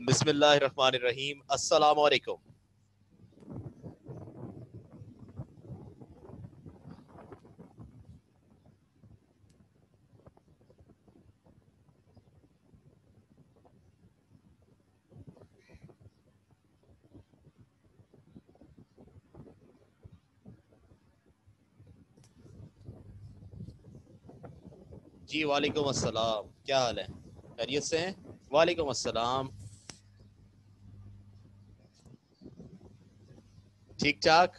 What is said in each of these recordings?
बिस्मिल्लाहिर्रहमानिर्रहीम। अस्सलाम वालेकुम। जी वालेकुम अस्सलाम, क्या हाल है? खैरियत से हैं? वालेकुम अस्सलाम। ठीक ठाक,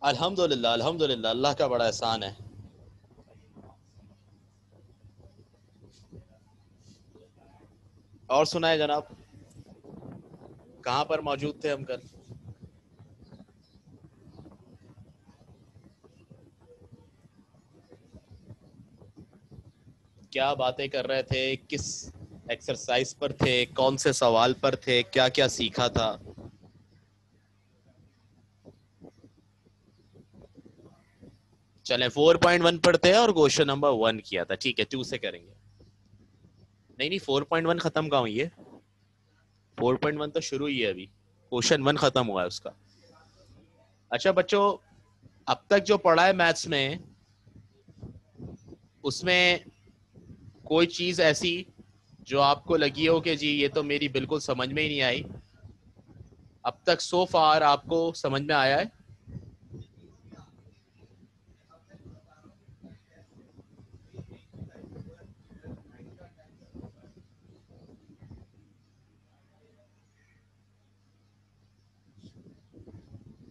अल्हम्दुलिल्लाह अल्हम्दुलिल्लाह, अल्लाह का बड़ा एहसान है। और सुनाए जनाब, कहाँ पर मौजूद थे हम कल? क्या बातें कर रहे थे? किस एक्सरसाइज पर थे? कौन से सवाल पर थे? क्या क्या सीखा था? चलें, 4.1 पर थे और क्वेश्चन नंबर 1 किया था। ठीक है, 2 से करेंगे। नहीं नहीं, 4.1 खत्म कहाँ हुई है? 4.1 तो शुरू ही है अभी। क्वेश्चन 1 खत्म हुआ है उसका। अच्छा बच्चों, अब तक जो पढ़ा है मैथ्स में, उसमें कोई चीज ऐसी जो आपको लगी हो कि जी ये तो मेरी बिल्कुल समझ में ही नहीं आई, अब तक सो फार आपको समझ में आया है?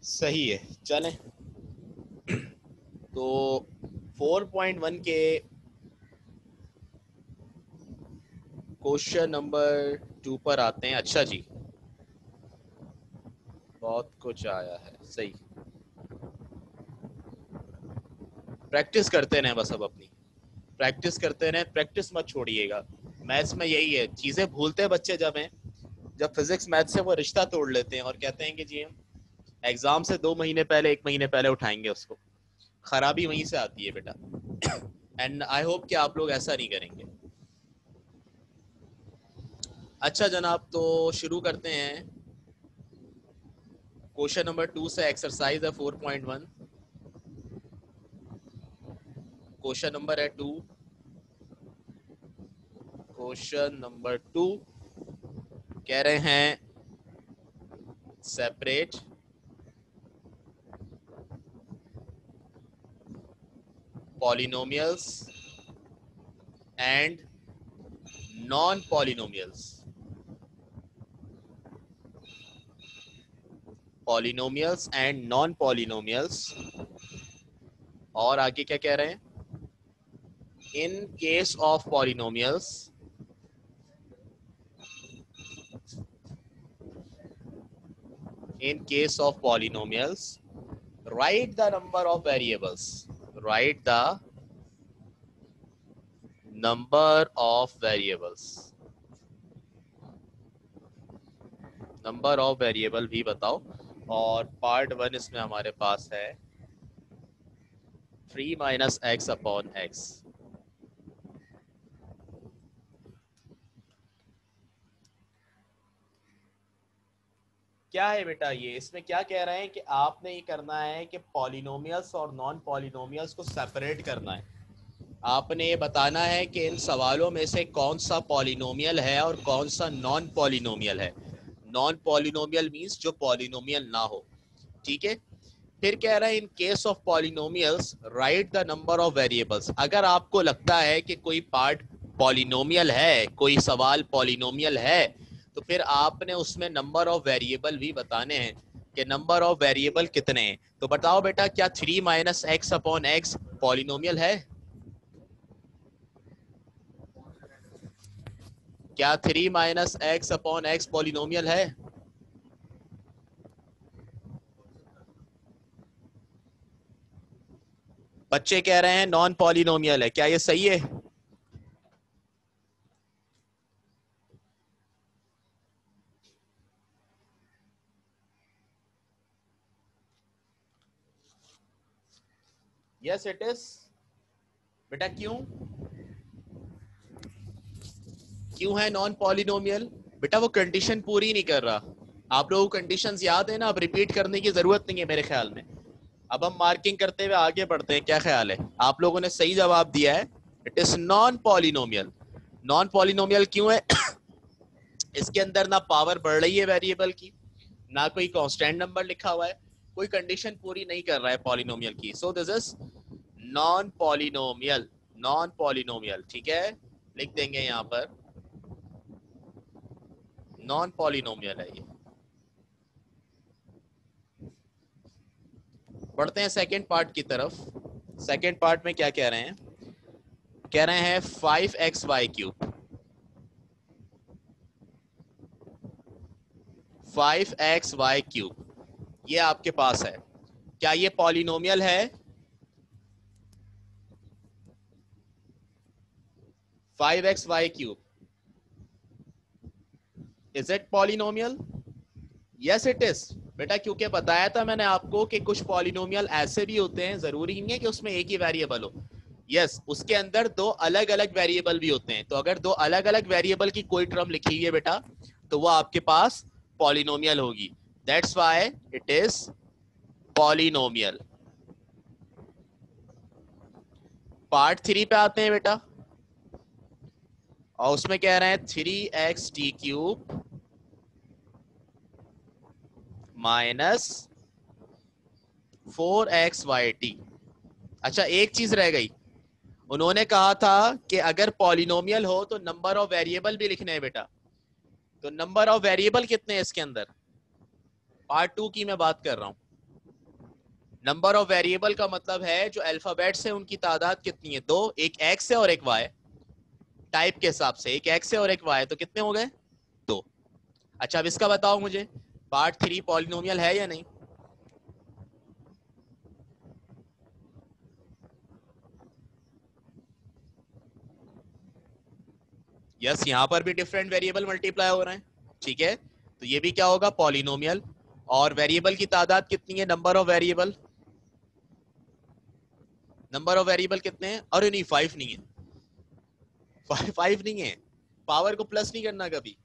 सही है, चलें। तो 4.1 के क्वेश्चन नंबर 2 पर आते हैं। अच्छा जी, बहुत कुछ आया है, सही। प्रैक्टिस करते रहें बस, अब अपनी प्रैक्टिस करते रहें, प्रैक्टिस मत छोड़िएगा। मैथ्स में यही है, चीज़ें भूलते हैं बच्चे जब हैं, जब फिजिक्स मैथ्स से वो रिश्ता तोड़ लेते हैं और कहते हैं कि जी हम एग्जाम से 2 महीने पहले, 1 महीने पहले उठाएंगे उसको। खराबी वहीं से आती है बेटा। एंड आई होप कि आप लोग ऐसा नहीं करेंगे। अच्छा जनाब, तो शुरू करते हैं। क्वेश्चन नंबर 2 से एक्सरसाइज है 4.1। क्वेश्चन नंबर है 2। क्वेश्चन नंबर 2 कह रहे हैं separate polynomials and non polynomials. Polynomials and non polynomials. और आगे क्या कह रहे हैं? In case of polynomials, in case of polynomials, write the number of variables. Write the number of variables. Number of variable भी बताओ। और पार्ट 1 इसमें हमारे पास है 3 माइनस एक्स अपॉन एक्स। क्या है बेटा ये? इसमें क्या कह रहे हैं कि आपने ये करना है कि पॉलिनोमियल्स और नॉन पॉलिनोमियल्स को सेपरेट करना है। आपने ये बताना है कि इन सवालों में से कौन सा पॉलिनोमियल है और कौन सा नॉन पॉलिनोमियल है। नॉन पॉलिनोमियल मींस जो पॉलिनोमियल ना हो। ठीक है। फिर कह रहा है in case of polynomials right the number of variables. अगर आपको लगता है कि कोई पार्ट पॉलिनोमियल है, कोई सवाल पॉलिनोमियल है, तो फिर आपने उसमें नंबर ऑफ वेरिएबल भी बताने हैं कि नंबर ऑफ वेरिएबल कितने हैं। तो बताओ बेटा, क्या 3 minus x upon x polynomial है? क्या 3 minus x upon x polynomial है? बच्चे कह रहे हैं नॉन पॉलिनोमियल है, क्या ये सही है? Yes it is. बेटा क्यों? क्यों है नॉन पॉलिनोमियल? बेटा वो कंडीशन पूरी नहीं कर रहा। आप लोगों को कंडीशंस याद है ना, अब रिपीट करने की जरूरत नहीं है मेरे ख्याल में। अब हम मार्किंग करते हुए आगे बढ़ते हैं। क्या ख्याल है? आप लोगों ने सही जवाब दिया है, it is non polynomial. Non polynomial क्यों है? इसके अंदर ना पावर बढ़ रही है वेरिएबल की, ना कोई कांस्टेंट नंबर लिखा हुआ है, कोई कंडीशन पूरी नहीं कर रहा है पॉलिनोमियल की। So this is non polynomial. Non polynomial, ठीक है, लिख देंगे यहां पर नॉन पॉलिनोमियल है ये। बढ़ते हैं सेकेंड पार्ट की तरफ। सेकेंड पार्ट में क्या कह रहे हैं? कह रहे हैं 5xy क्यूब, 5xy क्यूब ये आपके पास है। क्या ये पॉलिनोमियल है? 5xy cube, is it polynomial? Yes it is बेटा, क्योंकि बताया था मैंने आपको कि कुछ पॉलिनोमियल ऐसे भी होते हैं, जरूरी नहीं है कि उसमें एक ही वेरिएबल हो। यस, उसके अंदर दो अलग अलग वेरिएबल भी होते हैं। तो अगर दो अलग अलग वेरिएबल की कोई टर्म लिखी हुई है बेटा, तो वो आपके पास पॉलिनोमियल होगी। That's why it is polynomial. Part 3 पे आते हैं बेटा, और उसमें कह रहे हैं 3x t³ माइनस 4xyt। अच्छा, एक चीज रह गई, उन्होंने कहा था कि अगर पॉलिनोमियल हो तो नंबर ऑफ वेरिएबल भी लिखने हैं बेटा। तो नंबर ऑफ वेरिएबल कितने हैं इसके अंदर? पार्ट 2 की मैं बात कर रहा हूं। नंबर ऑफ वेरिएबल का मतलब है जो अल्फाबेट्स है उनकी तादाद कितनी है? दो, एक एक्स है और एक वाई। टाइप के हिसाब से एक एक्स है और एक वाई, तो कितने हो गए? दो। अच्छा, अब इसका बताओ मुझे, पार्ट 3 पॉलिनोमियल है या नहीं? यस, यहां पर भी डिफरेंट वेरिएबल मल्टीप्लाई हो रहे हैं, ठीक है, तो ये भी क्या होगा? पॉलिनोमियल। और वेरिएबल की तादाद कितनी है? Number of variable, number of variable कितने हैं? अरे नहीं, 5 नहीं है, 5 नहीं है। पावर को प्लस नहीं करना कभी।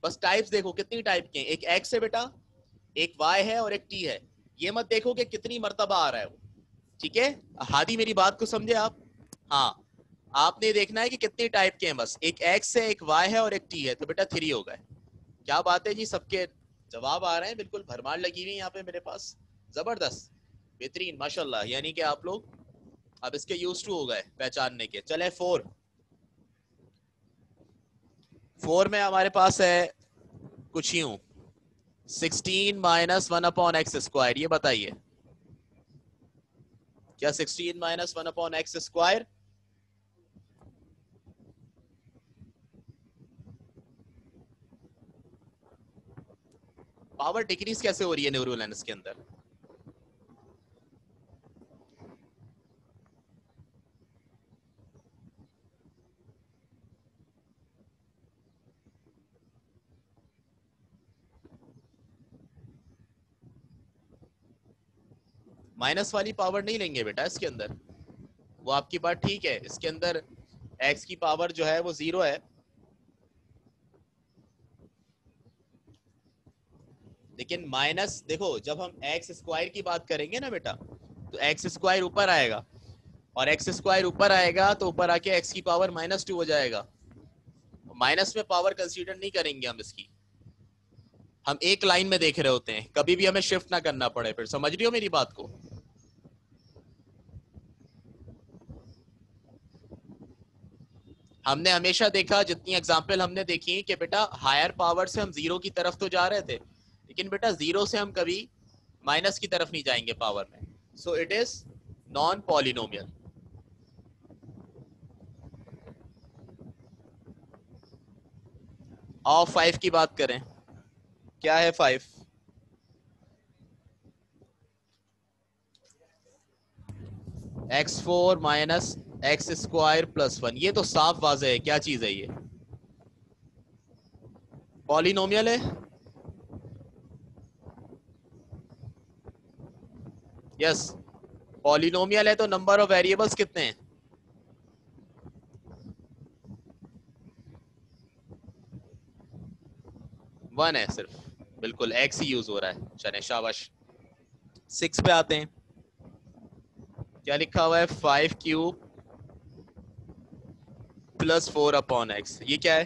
बस टाइप्स देखो कितनी टाइप के हैं। एक एक्स है बेटा, एक वाई है और एक टी है। ये मत देखो कि कितनी मर्तबा आ रहा है वो, ठीक है? हादी मेरी बात को समझे आप? हाँ, आपने देखना है कि कितनी टाइप के हैं। बस एक एक्स है, एक वाई है और एक टी है, तो बेटा 3 हो गए। क्या बात है जी, सबके जवाब आ रहे हैं, बिल्कुल भरमार लगी हुई है यहाँ पे मेरे पास। जबरदस्त, बेहतरीन, माशाल्लाह। यानी कि आप लोग अब इसके यूज टू हो गए पहचानने के। चले 4 में हमारे पास है कुछ यूं, 16 माइनस 1/x²। ये बताइए, क्या 16 माइनस 1/x²? पावर डिक्रीज कैसे हो रही है न्यूरोलेंस के अंदर? माइनस वाली पावर नहीं लेंगे बेटा इसके अंदर, वो आपकी बात ठीक है। इसके अंदर x की पावर जो है वो 0 है, लेकिन माइनस देखो, जब हम x² की बात करेंगे ना बेटा, तो x² ऊपर आएगा, और x² ऊपर आएगा तो ऊपर आके x की पावर -2 हो जाएगा। माइनस में पावर कंसीडर नहीं करेंगे हम इसकी, हम एक लाइन में देख रहे होते हैं, कभी भी हमें शिफ्ट ना करना पड़े। फिर समझ रही हो मेरी बात को? हमने हमेशा देखा, जितनी एग्जाम्पल हमने देखी कि बेटा हायर पावर से हम 0 की तरफ तो जा रहे थे, लेकिन बेटा 0 से हम कभी माइनस की तरफ नहीं जाएंगे पावर में। सो इट इज नॉन पॉलिनोमियल। और 5 की बात करें, क्या है 5? x4 minus x² + 1। ये तो साफ वाज़ेह है, क्या चीज है ये? पॉलिनोमियल है। यस, पॉलिनोमियल है तो नंबर ऑफ वेरिएबल्स कितने हैं? 1 है सिर्फ, बिल्कुल x ही यूज हो रहा है। चले शाबाश। 6 पे आते हैं। क्या लिखा हुआ है? 5 क्यूब प्लस 4 अपॉन एक्स। ये क्या है?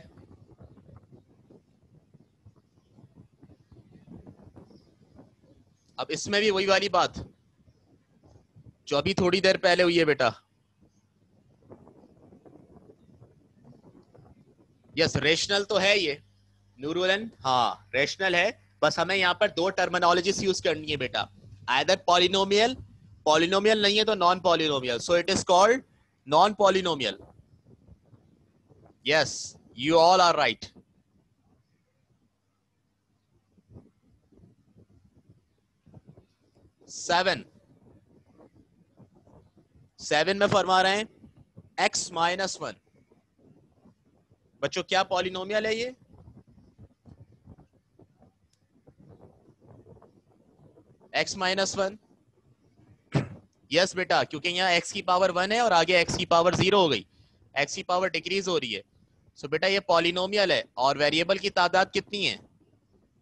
अब इसमें भी वही वाली बात जो अभी थोड़ी देर पहले हुई है बेटा। यस, रेशनल तो है ये नूरुलन, हाँ रेशनल है। बस हमें यहाँ पर दो टर्मिनोलॉजीज यूज करनी है बेटा। आइदर पॉलिनोमियल, पॉलिनोमियल नहीं है तो non polynomial, so it is called non polynomial. Yes, you all are right. 7 में फरमा रहे हैं x-1। बच्चों क्या पॉलिनोमियल है ये? x-1। यस बेटा, क्योंकि यहाँ x की पावर 1 है और आगे x की पावर 0 हो गई, x की पावर डिक्रीज हो रही है। सो बेटा ये पॉलिनोमियल है और वेरिएबल की तादाद कितनी है?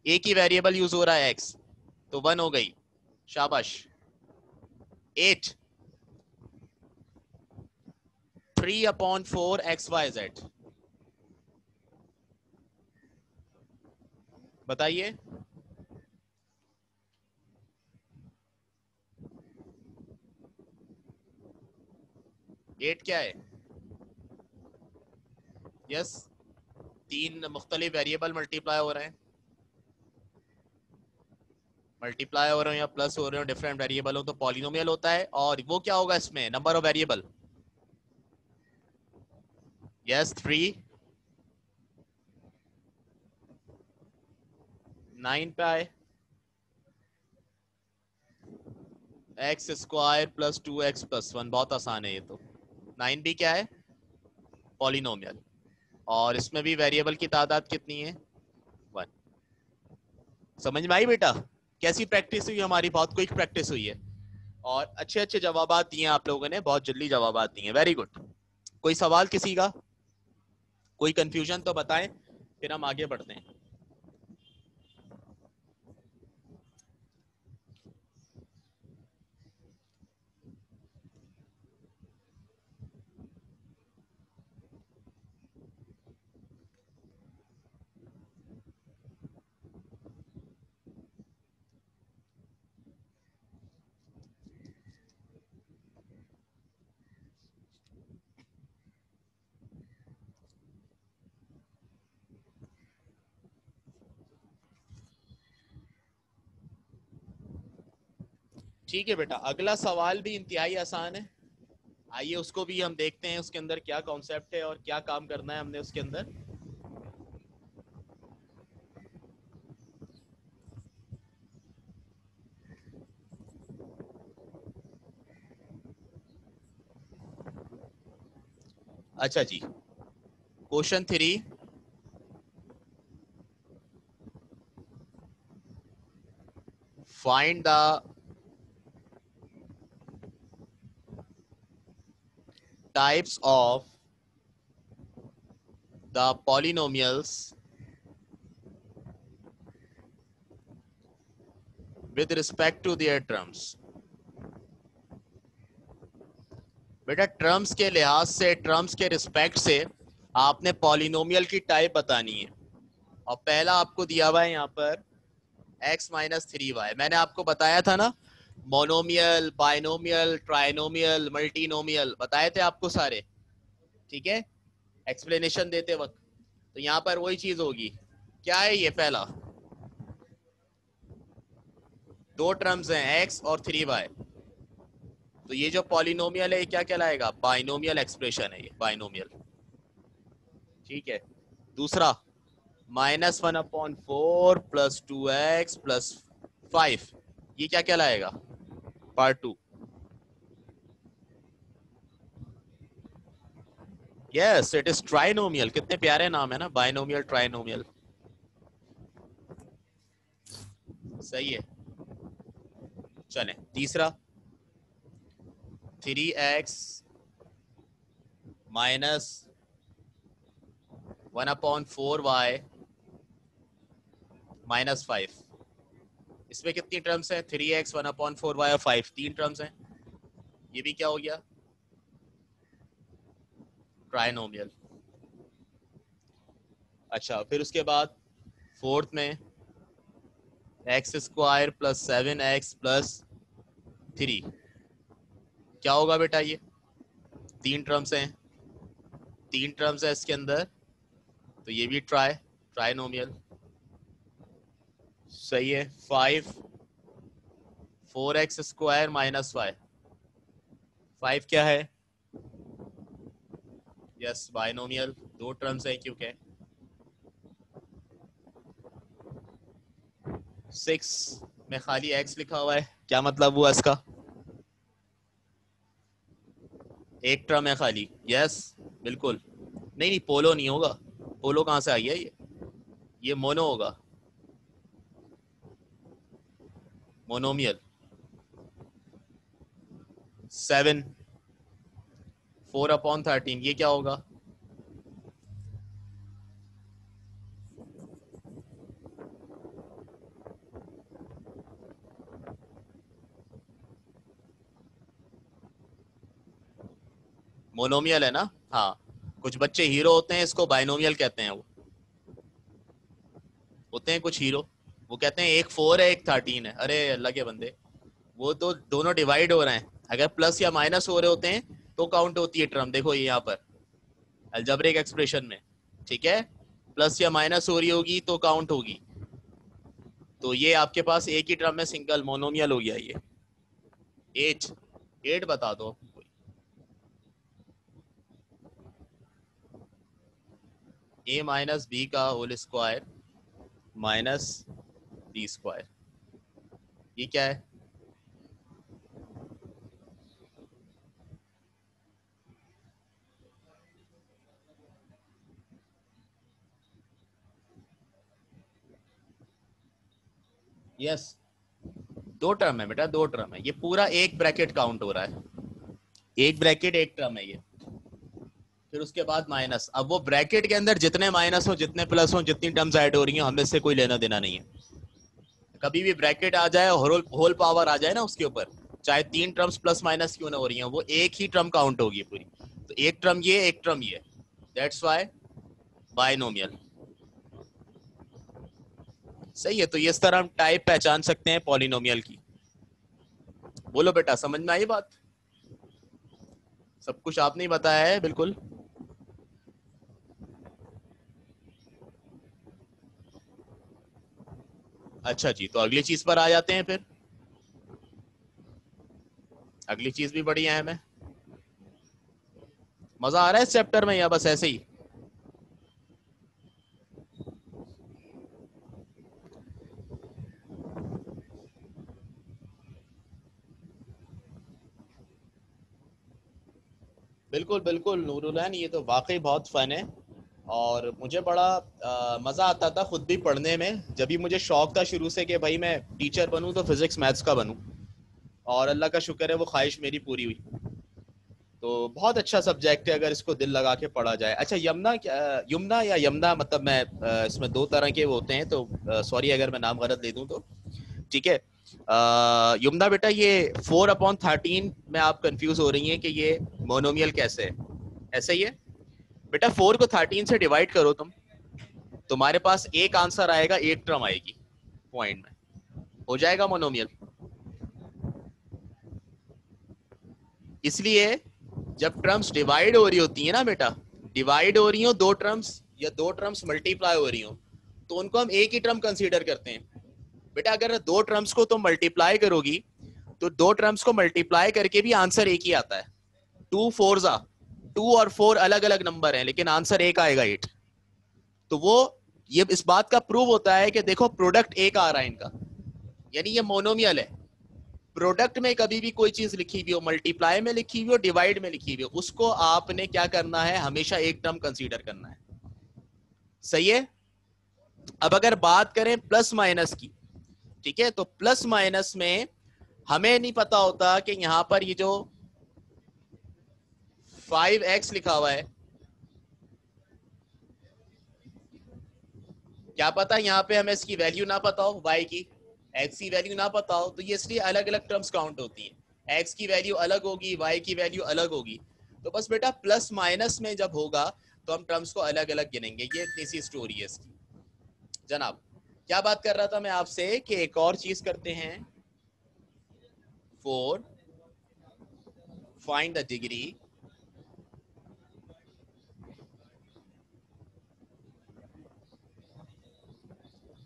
एक ही वेरिएबल यूज हो रहा है x, तो 1 हो गई। शाबाश। 8 3/4 XYZ। बताइए। 8 क्या है? यस, 3 मुख्तलिफ वेरिएबल मल्टीप्लाई हो रहे हैं, मल्टीप्लाई हो रहे हो या प्लस हो रहे हो, डिफरेंट वेरिएबल हो तो पॉलिनोमियल होता है। और वो क्या होगा इसमें? Number of variable. यस 3। 9 पे आए x² प्लस 2x+1, बहुत आसान है ये तो। 9 भी क्या है? पॉलिनोमियल। और इसमें भी वेरिएबल की तादाद कितनी है? 1। समझ में आई बेटा? कैसी प्रैक्टिस हुई हमारी? बहुत क्विक प्रैक्टिस हुई है और अच्छे अच्छे जवाब दिए आप लोगों ने, बहुत जल्दी जवाब दिए, वेरी गुड। कोई सवाल किसी का? कोई कंफ्यूजन तो बताएं, फिर हम आगे बढ़ते हैं। ठीक है बेटा, अगला सवाल भी इंतहाई आसान है। आइए उसको भी हम देखते हैं, उसके अंदर क्या कॉन्सेप्ट है और क्या काम करना है हमने उसके अंदर। अच्छा जी, question 3। Find the types of the polynomials with respect to their terms. बेटा टर्म्स के लिहाज से, टर्म्स के रिस्पेक्ट से आपने पॉलिनोमियल की टाइप बतानी है। और पहला आपको दिया हुआ है यहाँ पर x-3y। मैंने आपको बताया था ना, मोनोमियल, बाइनोमियल, ट्राइनोमियल, मल्टीनोमियल बताए थे आपको सारे, ठीक है, एक्सप्लेनेशन देते वक्त। तो यहाँ पर वही चीज होगी। क्या है ये? पहला दो टर्म्स हैं x और 3y, तो ये जो पॉलिनोमियल है ये क्या कहलाएगा? बाइनोमियल एक्सप्रेशन है ये, बाइनोमियल। ठीक है। दूसरा -1/4 प्लस 2x प्लस 5, ये क्या कहलाएगा? Part 2। Yes, it is trinomial. कितने प्यारे नाम है ना, बाइनोमियल, ट्राइनोमियल। सही है। चले तीसरा, 3x माइनस 1/4y -5। इसमें कितनी टर्म्स हैं? 3x 1/4y और 5, 3 टर्म्स हैं। ये भी क्या हो गया? ट्राइनोमियल। अच्छा, फिर उसके बाद फोर्थ में x² + 7x + 3 क्या होगा बेटा? ये 3 टर्म्स हैं, 3 टर्म्स है इसके अंदर, तो ये भी ट्राइनोमियल। सही है। 5 4x² - y, 5 क्या है? Yes, binomial. 2 टर्म्स है क्योंकि 6 में खाली x लिखा हुआ है, क्या मतलब हुआ इसका? एक टर्म है खाली। यस बिल्कुल। नहीं नहीं, पोलो नहीं होगा। पोलो कहां से आई है? ये मोनो होगा, मोनोमियल। 7 4/13 ये क्या होगा? मोनोमियल है ना? हाँ, कुछ बच्चे हीरो होते हैं, इसको बाइनोमियल कहते हैं। वो होते हैं कुछ हीरो, वो कहते हैं एक 4 है एक 13 है। अरे अल्लाह के बंदे, वो तो दोनों डिवाइड हो रहे हैं। अगर प्लस या माइनस हो रहे होते हैं तो काउंट होती है टर्म। देखो ये यहाँ पर अलजेब्रिक एक्सप्रेशन में, ठीक है, प्लस या माइनस हो रही होगी तो काउंट होगी। तो ये आपके पास एक ही टर्म में सिंगल मोनोमियल हो गया। ये 8 8 बता दो कोई। a - b का होल स्क्वायर -b², ये क्या है? यस, 2 टर्म है बेटा, 2 टर्म है। ये पूरा एक ब्रैकेट काउंट हो रहा है, एक ब्रैकेट एक टर्म है ये। फिर उसके बाद माइनस। अब वो ब्रैकेट के अंदर जितने माइनस हो, जितने प्लस हो, जितनी टर्म्स ऐड हो रही हैं, हमें इससे कोई लेना देना नहीं है। कभी भी ब्रैकेट आ जाए और होल पावर आ जाए ना उसके ऊपर, चाहे 3 टर्म्स प्लस माइनस क्यों ना हो रही हैं, वो एक ही टर्म काउंट होगी पूरी। तो एक टर्म ये, एक टर्म ये, दैट्स व्हाई बाइनोमियल। सही है। तो इस तरह हम टाइप पहचान सकते हैं पॉलिनोमियल की। बोलो बेटा, समझ में आई बात? सब कुछ आपने ही बताया है बिल्कुल। अच्छा जी, तो अगली चीज पर आ जाते हैं फिर। अगली चीज भी बड़ी अहम है। मजा आ रहा है इस चैप्टर में या बस ऐसे ही? बिल्कुल बिल्कुल नूरुलैन, ये तो वाकई बहुत फन है। और मुझे बड़ा मज़ा आता था खुद भी पढ़ने में। जब भी मुझे शौक था शुरू से कि भाई मैं टीचर बनूं तो फिजिक्स मैथ्स का बनूं, और अल्लाह का शुक्र है वो ख्वाहिश मेरी पूरी हुई। तो बहुत अच्छा सब्जेक्ट है अगर इसको दिल लगा के पढ़ा जाए। अच्छा, यमुना या यमुना, मतलब मैं इसमें 2 तरह के वो होते हैं, तो सॉरी अगर मैं नाम गलत ले दूं तो। ठीक है। यमुना बेटा, ये 4/13 में आप कंफ्यूज हो रही हैं कि ये मोनोमियल कैसे है। ऐसे ही है बेटा, 4 को 13 से डिवाइड करो तुम, तुम्हारे पास एक आंसर आएगा, एक टर्म आएगी पॉइंट में, हो जाएगा मोनोमियल। इसलिए जब टर्म्स डिवाइड हो रही होती है ना बेटा, डिवाइड हो रही हो 2 टर्म्स या 2 टर्म्स मल्टीप्लाई हो रही हो, तो उनको हम एक ही टर्म कंसीडर करते हैं। बेटा अगर 2 टर्म्स को तुम मल्टीप्लाई करोगी तो 2 टर्म्स को मल्टीप्लाई करके भी आंसर एक ही आता है। 2 4 जा 2 और 4 अलग अलग नंबर हैं, लेकिन आंसर एक आएगा 8। तो वो ये इस बात का प्रूव होता है कि देखो प्रोडक्ट एक आ रहा है इनका, यानी ये मोनोमियल है। प्रोडक्ट में कभी भी कोई चीज लिखी हुई हो, मल्टीप्लाई में लिखी हुई हो, डिवाइड में लिखी हुई हो, उसको आपने क्या करना है, हमेशा एक टर्म कंसीडर करना है। सही है। अब अगर बात करें प्लस माइनस की, ठीक है, तो प्लस माइनस में हमें नहीं पता होता कि यहां पर ये जो 5x लिखा हुआ है, क्या पता यहाँ पे हमें इसकी वैल्यू ना पता हो, y की, x की वैल्यू ना पता हो, तो ये इसलिए अलग अलग टर्म्स काउंट होती हैं। x की वैल्यू अलग होगी, y की वैल्यू अलग होगी। तो बस बेटा प्लस माइनस में जब होगा तो हम टर्म्स को अलग अलग गिनेंगे। ये इतनी सी स्टोरी है इसकी। जनाब क्या बात कर रहा था मैं आपसे कि एक और चीज करते हैं, four find the degree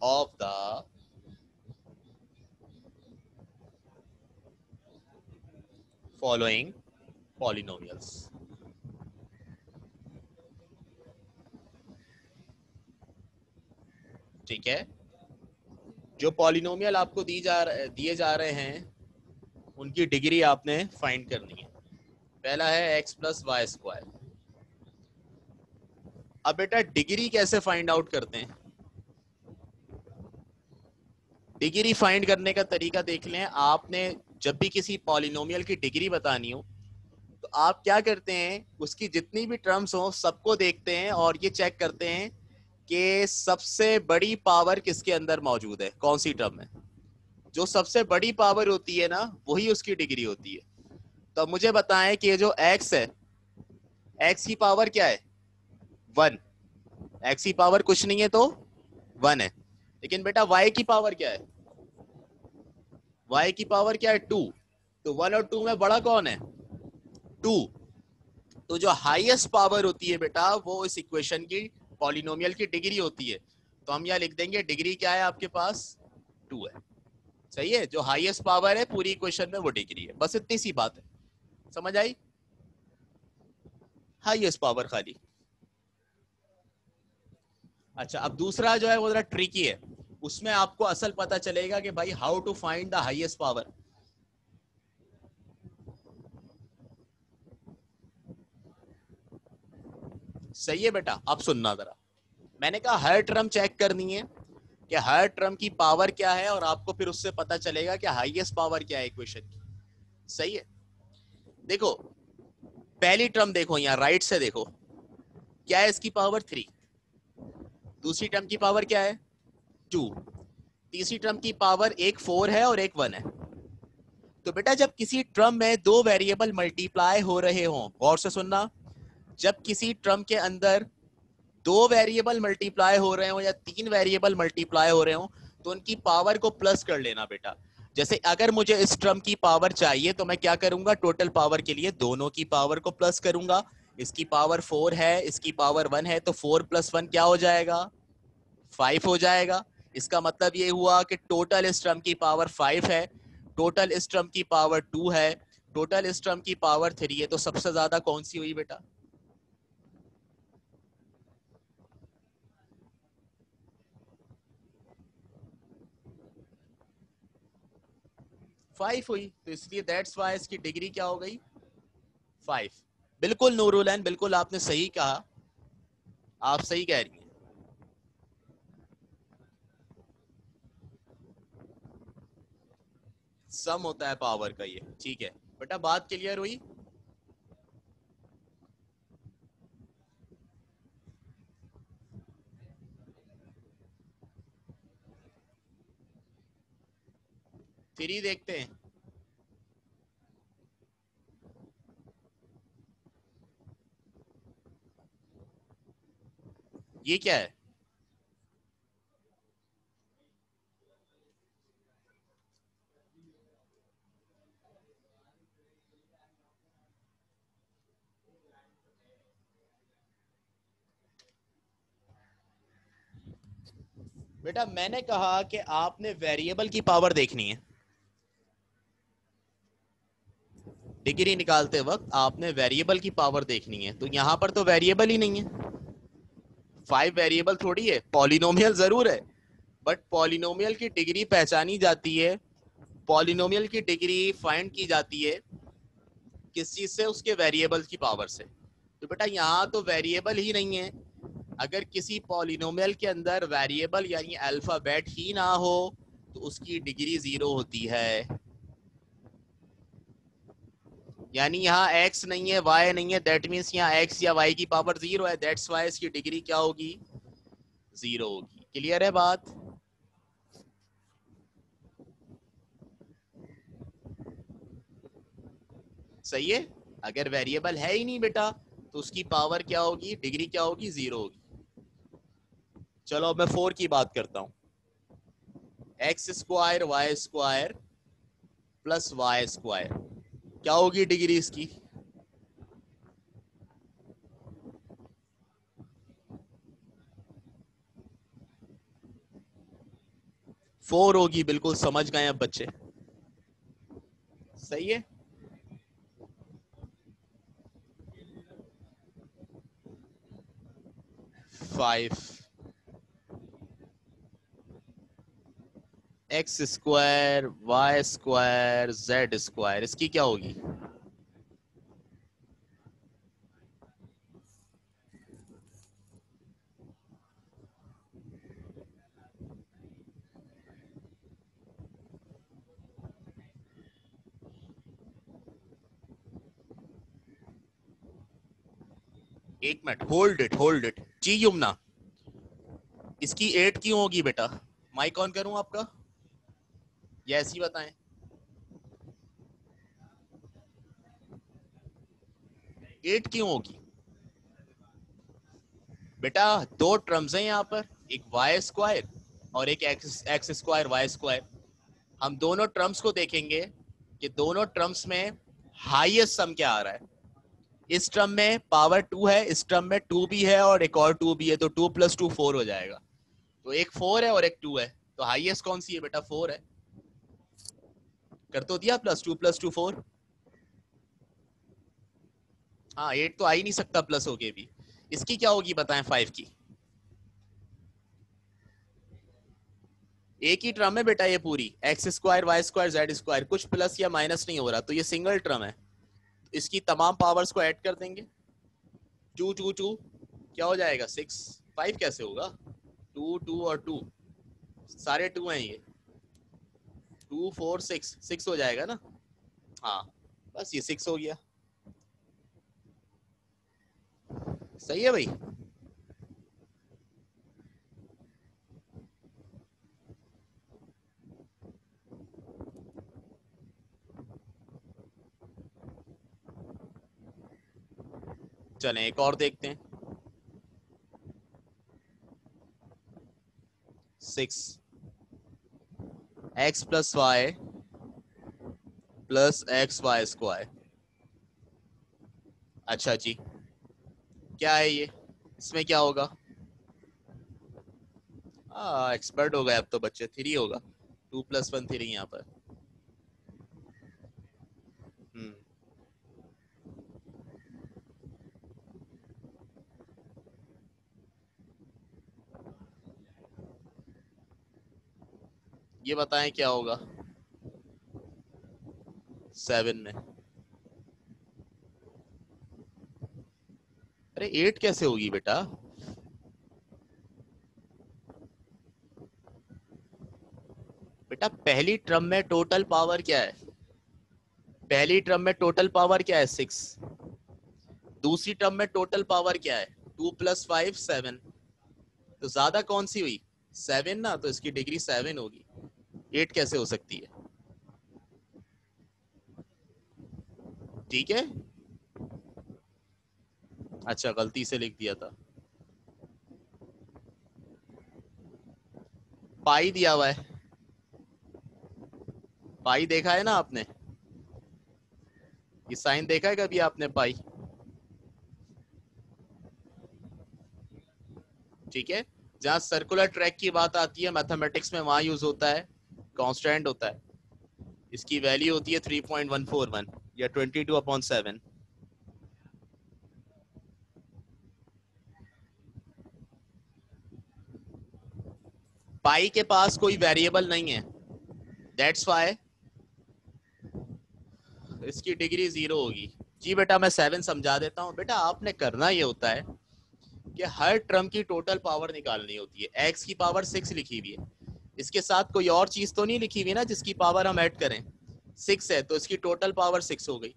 of the following polynomials. ठीक है, जो पॉलिनोमियल आपको दिए जा रहे हैं उनकी डिग्री आपने फाइंड करनी है। पहला है एक्स प्लस वाई स्क्वायर। अब बेटा डिग्री कैसे फाइंड आउट करते हैं? डिग्री फाइंड करने का तरीका देख लें। आपने जब भी किसी पॉलिनोमियल की डिग्री बतानी हो तो आप क्या करते हैं, उसकी जितनी भी टर्म्स हो सबको देखते हैं और ये चेक करते हैं कि सबसे बड़ी पावर किसके अंदर मौजूद है, कौन सी टर्म है। जो सबसे बड़ी पावर होती है ना वही उसकी डिग्री होती है। तो मुझे बताएं कि ये जो x है, x की पावर क्या है? 1। x की पावर कुछ नहीं है तो 1 है। लेकिन बेटा y की पावर क्या है? y की पावर क्या है? 2। तो 1 और 2 में बड़ा कौन है? 2। तो जो हाईएस्ट पावर होती है बेटा वो इस इक्वेशन की, पॉलिनोमियल की डिग्री होती है। तो हम यहाँ लिख देंगे डिग्री क्या है आपके पास? 2 है। सही है, जो हाईएस्ट पावर है पूरी इक्वेशन में वो डिग्री है। बस इतनी सी बात है, समझ आई? हाईएस्ट पावर खाली। अच्छा, अब दूसरा जो है वो जरा ट्रिकी है, उसमें आपको असल पता चलेगा कि भाई how to find the highest power. सही है बेटा, अब सुनना जरा। मैंने कहा हर टर्म चेक करनी है कि हर टर्म की पावर क्या है और आपको फिर उससे पता चलेगा कि हाईएस्ट पावर क्या है इक्वेशन की। सही है, देखो पहली टर्म देखो, यहाँ राइट से देखो, क्या है इसकी पावर? 3। दूसरी टर्म की पावर क्या है? 2। तीसरी टर्म की पावर एक 4 है और एक 1 है। तो बेटा जब किसी टर्म में दो वेरिएबल मल्टीप्लाई हो रहे हों, गौर से सुनना, जब किसी टर्म के अंदर दो वेरिएबल मल्टीप्लाई हो रहे हो या तीन वेरिएबल मल्टीप्लाई हो रहे हो तो उनकी पावर को प्लस कर लेना बेटा। जैसे अगर मुझे इस टर्म की पावर चाहिए तो मैं क्या करूंगा, टोटल पावर के लिए दोनों की पावर को प्लस करूंगा। इसकी पावर 4 है, इसकी पावर 1 है, तो 4 + 1 क्या हो जाएगा? 5 हो जाएगा। इसका मतलब ये हुआ कि टोटल इस टर्म की पावर 5 है, टोटल इस टर्म की पावर 2 है, टोटल इस टर्म की पावर 3 है। तो सबसे ज्यादा कौन सी हुई बेटा? 5 हुई। तो इसलिए दैट्स वाई इसकी डिग्री क्या हो गई? 5। बिल्कुल नूरुलैन, बिल्कुल आपने सही कहा, आप सही कह रही हैं। सम होता है पावर का ये, ठीक है बेटा, बात क्लियर हुई? फिर ही देखते हैं। ये क्या है? बेटा मैंने कहा कि आपने वेरिएबल की पावर देखनी है। डिग्री निकालते वक्त आपने वेरिएबल की पावर देखनी है, तो यहां पर तो वेरिएबल ही नहीं है। 5 वेरिएबल थोड़ी है, पॉलिनोमियल जरूर है, बट पॉलिनोमियल की डिग्री पहचानी जाती है, पॉलिनोमियल की डिग्री फाइंड की जाती है किस चीज से? उसके वेरिएबल की पावर से। तो बेटा यहाँ तो वेरिएबल ही नहीं है। अगर किसी पॉलिनोमियल के अंदर वेरिएबल यानी अल्फाबेट ही ना हो तो उसकी डिग्री 0 होती है। यानी यहाँ x नहीं है, y नहीं है, दैट मीन्स यहाँ x या y की पावर 0 है, दैट्स वाई इसकी डिग्री क्या होगी? 0 होगी। क्लियर है बात? सही है। अगर वेरिएबल है ही नहीं बेटा तो उसकी पावर क्या होगी, डिग्री क्या होगी, 0 होगी। चलो अब मैं 4 की बात करता हूं। X square Y square plus Y square, क्या होगी डिग्री इसकी? 4 होगी। बिल्कुल समझ गए अब बच्चे? सही है। 5 X square Y square Z square, इसकी क्या होगी? एक मिनट, होल्ड इट जी यमुना, इसकी 8 क्यों होगी बेटा? माइक ऑन करूं आपका या ऐसे ही बताएं? 8 क्यों होगी बेटा? दो टर्म्स हैं यहाँ पर, एक वाई स्क्वायर और एक एक्स स्क्वायर वाई स्क्वायर। हम दोनों टर्म्स को देखेंगे कि दोनों टर्म्स में हाईएस्ट सम क्या आ रहा है। इस टर्म में पावर 2 है, इस टर्म में 2 भी है और एक और 2 भी है, तो 2 + 2 4 हो जाएगा। तो एक 4 है और एक 2 है, तो हाईएस्ट कौन सी है बेटा? 4 है। कर तो दिया, +2 + 2 4। हाँ 8 तो आ ही नहीं सकता प्लस होके भी। इसकी क्या होगी बताएं 5 की? एक ही टर्म है बेटा ये पूरी, X square Y square Z square, कुछ प्लस या माइनस नहीं हो रहा, तो ये सिंगल टर्म है। इसकी तमाम पावर्स को ऐड कर देंगे, 2 2 2 क्या हो जाएगा? 6। 5 कैसे होगा? 2 2 और 2, सारे 2 हैं ये। 2 4 6, 6 हो जाएगा ना? हाँ बस ये 6 हो गया। सही है भाई? चलें एक और देखते हैं। 6 X plus Y plus X Y square. अच्छा जी, क्या है ये? इसमें क्या होगा? एक्सपर्ट हो गए अब तो बच्चे। 3 होगा, 2 + 1 3 यहाँ पर। हम्म, ये बताएं क्या होगा 7 में? अरे 8 कैसे होगी बेटा? बेटा पहली टर्म में टोटल पावर क्या है? पहली टर्म में टोटल पावर क्या है? 6। दूसरी टर्म में टोटल पावर क्या है? 2 + 5 7। तो ज्यादा कौन सी हुई? 7 ना, तो इसकी डिग्री 7 होगी। 8 कैसे हो सकती है? ठीक है, अच्छा गलती से लिख दिया था। पाई दिया हुआ है, पाई देखा है ना आपने? ये साइन देखा है कभी आपने पाई? ठीक है, जहां सर्कुलर ट्रैक की बात आती है मैथमेटिक्स में, वहां यूज होता है कांस्टेंट होता है। इसकी वैल्यू होती है 3.141 या 22/7। पाई के पास कोई वेरिएबल नहीं है, दैट्स वाई इसकी डिग्री 0 होगी। जी बेटा मैं 7 समझा देता हूँ। बेटा आपने करना ये होता है कि हर टर्म की टोटल पावर निकालनी होती है। एक्स की पावर 6 लिखी हुई है, इसके साथ कोई और चीज तो नहीं लिखी हुई ना जिसकी पावर हम ऐड करें? 6 है तो इसकी टोटल पावर 6 हो गई।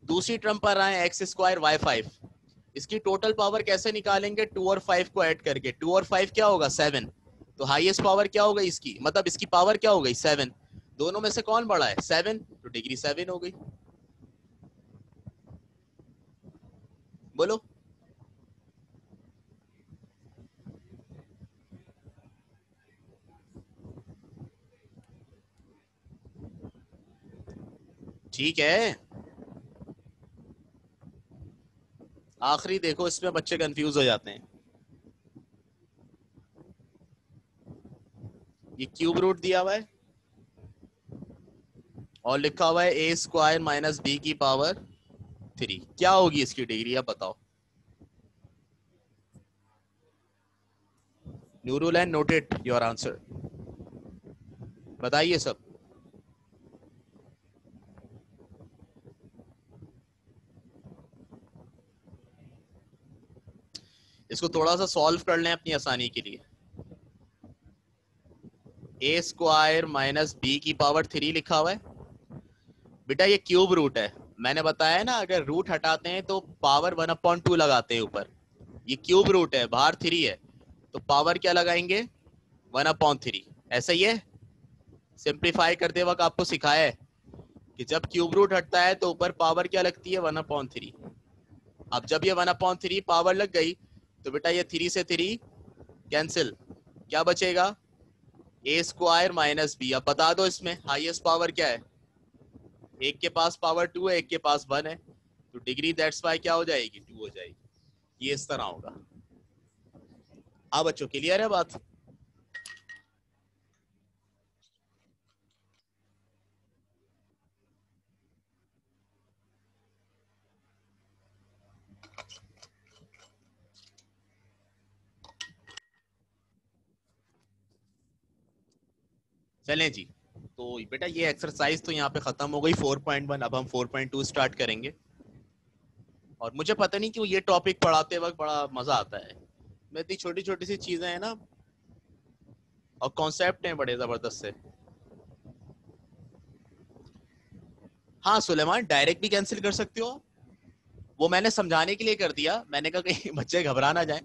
दूसरी टर्म पर आए एक्स स्क्वायर वाई 5, इसकी टोटल पावर कैसे निकालेंगे? 2 और 5 को ऐड करके। 2 और 5 क्या होगा? 7। तो हाईएस्ट पावर क्या हो गई इसकी, मतलब इसकी पावर क्या हो गई 7, दोनों में से कौन बड़ा है 7, तो डिग्री 7 हो गई। बोलो। ठीक है, आखिरी देखो, इसमें बच्चे कंफ्यूज हो जाते हैं। ये क्यूब रूट दिया हुआ है और लिखा हुआ है ए स्क्वायर माइनस बी की पावर 3, क्या होगी इसकी डिग्री, अब बताओ। Nurul and noted your answer, बताइए सब। इसको थोड़ा सा सॉल्व कर लें अपनी आसानी के लिए। ए स्क्वायर माइनस बी की पावर 3 लिखा हुआ है बेटा, ये क्यूब रूट है। मैंने बताया ना, अगर रूट हटाते हैं तो पावर 1/2 लगाते हैं ऊपर। ये क्यूब रूट है, बाहर 3 है, तो पावर क्या लगाएंगे 1/3। ऐसा ही है, सिंप्लीफाई करते वक्त आपको सिखाया है कि जब क्यूब रूट हटता है तो ऊपर पावर क्या लगती है 1/3। अब जब ये 1/3 पावर लग गई तो बेटा ये 3 से 3 कैंसिल, क्या बचेगा ए स्क्वायर माइनस बी। अब बता दो इसमें हाईएस्ट पावर क्या है, एक के पास पावर 2 है, एक के पास 1 है, तो डिग्री दैट्स वाई क्या हो जाएगी 2 हो जाएगी। ये इस तरह होगा। अब बच्चों क्लियर है बात। चलें जी, तो बेटा ये एक्सरसाइज तो यहाँ पे खत्म हो गई 4.1। अब हम 4.2 स्टार्ट करेंगे। और मुझे पता नहीं क्यों ये टॉपिक पढ़ाते वक्त बड़ा मजा आता है। मैं इतनी छोटी छोटी सी चीजें हैं ना, और कॉन्सेप्ट हैं बड़े जबरदस्त से। हाँ सुलेमान, डायरेक्ट भी कैंसिल कर सकते हो। वो मैंने समझाने के लिए कर दिया, मैंने कहा कहीं बच्चे घबरा ना जाए।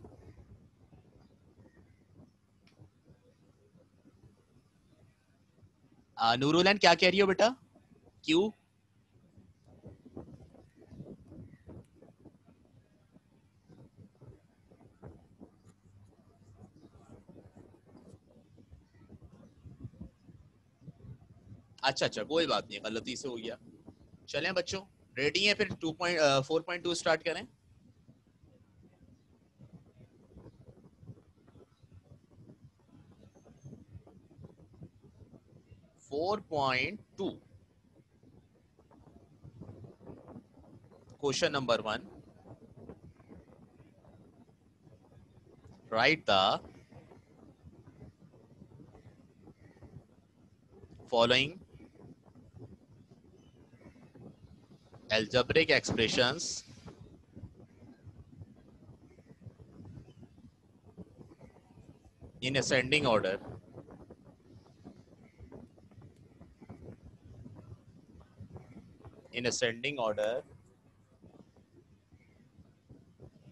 नूरुलैन क्या कह रही हो बेटा, क्यू। अच्छा अच्छा, कोई बात नहीं, गलती से हो गया। चलें बच्चों, रेडी हैं फिर 4.2 स्टार्ट करें। 4.2, question number 1, right the following algebraic expressions in ascending order